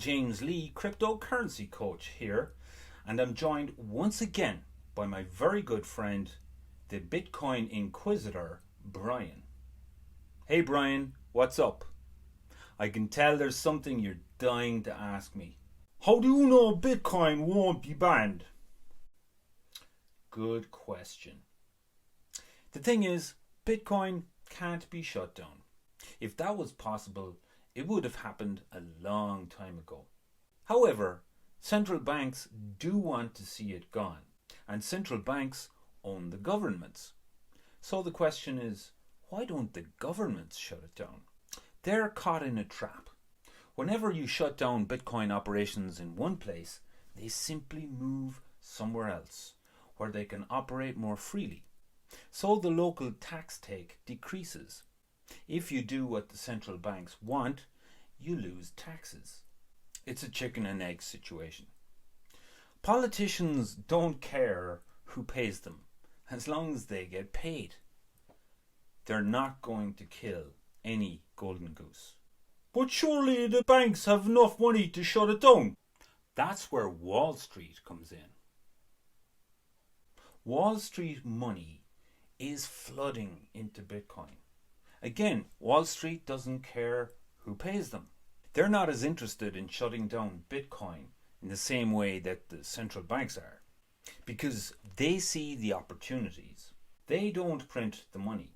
PaulJamesLee, cryptocurrency coach here, and I'm joined once again by my very good friend, the Bitcoin Inquisitor, Brian. Hey Brian, what's up? I can tell there's something you're dying to ask me. How do you know Bitcoin won't be banned? Good question. The thing is, Bitcoin can't be shut down. If that was possible, it would have happened a long time ago. However, central banks do want to see it gone, and central banks own the governments. So the question is, why don't the governments shut it down? They're caught in a trap. Whenever you shut down Bitcoin operations in one place, they simply move somewhere else, where they can operate more freely. So the local tax take decreases. If you do what the central banks want, you lose taxes. It's a chicken and egg situation. Politicians don't care who pays them, as long as they get paid. They're not going to kill any golden goose. But surely the banks have enough money to shut it down. That's where Wall Street comes in. Wall Street money is flooding into Bitcoin. Again, Wall Street doesn't care who pays them. They're not as interested in shutting down Bitcoin in the same way that the central banks are, because they see the opportunities. They don't print the money,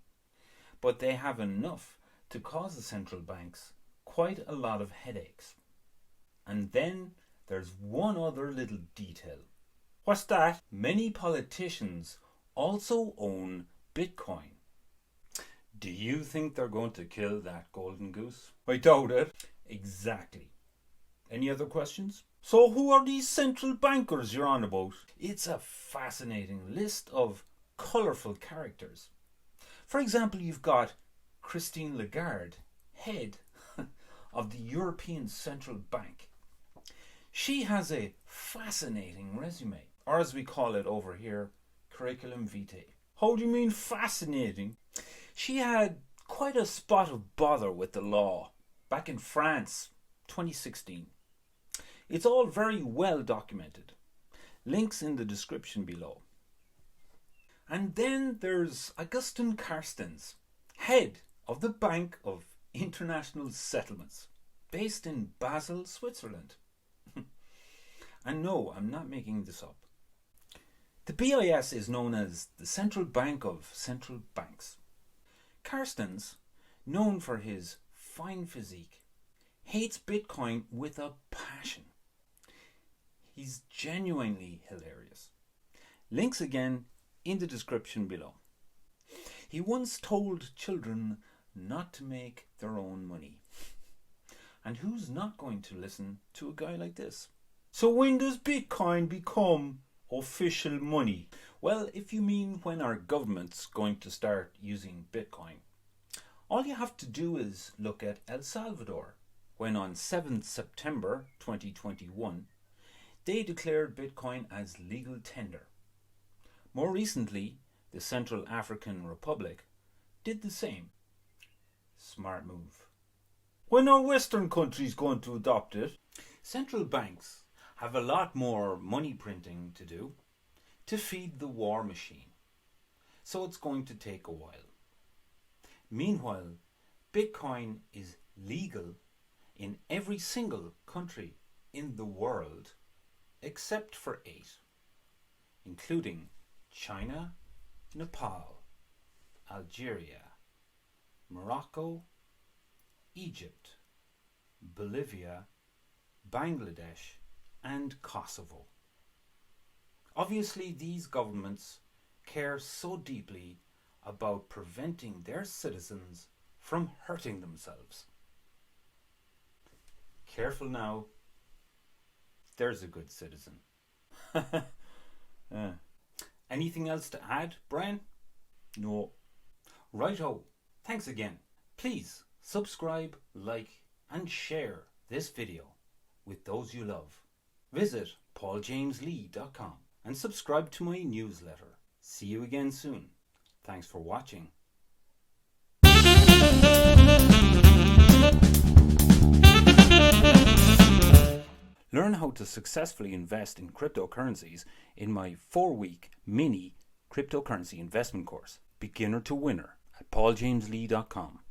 but they have enough to cause the central banks quite a lot of headaches. And then there's one other little detail. What's that? Many politicians also own Bitcoin. Do you think they're going to kill that golden goose? I doubt it. Exactly. Any other questions? So who are these central bankers you're on about? It's a fascinating list of colourful characters. For example, you've got Christine Lagarde, head of the European Central Bank. She has a fascinating resume, or as we call it over here, curriculum vitae. How do you mean fascinating? She had quite a spot of bother with the law back in France, 2016. It's all very well documented. Links in the description below. And then there's Agustin Carstens, head of the Bank of International Settlements, based in Basel, Switzerland. And no, I'm not making this up. The BIS is known as the Central Bank of Central Banks. Carstens, known for his fine physique, hates Bitcoin with a passion. He's genuinely hilarious. Links again in the description below. He once told children not to make their own money. And who's not going to listen to a guy like this? So when does Bitcoin become official money? Well, if you mean when our government's going to start using Bitcoin, all you have to do is look at El Salvador, when on 7th September 2021, they declared Bitcoin as legal tender. More recently, the Central African Republic did the same. Smart move. When are Western countries going to adopt it? Central banks have a lot more money printing to do to feed the war machine, so it's going to take a while. Meanwhile, Bitcoin is legal in every single country in the world except for 8, including China, Nepal, Algeria, Morocco, Egypt, Bolivia, Bangladesh, and Kosovo. Obviously, these governments care so deeply about preventing their citizens from hurting themselves. Careful now. There's a good citizen. Anything else to add, Brian? No. Righto. Thanks again. Please subscribe, like, and share this video with those you love. Visit PaulJamesLee.com and subscribe to my newsletter. See you again soon. Thanks for watching. how to successfully invest in cryptocurrencies in my 4-week mini cryptocurrency investment course, Beginner to Winner, at PaulJamesLee.com.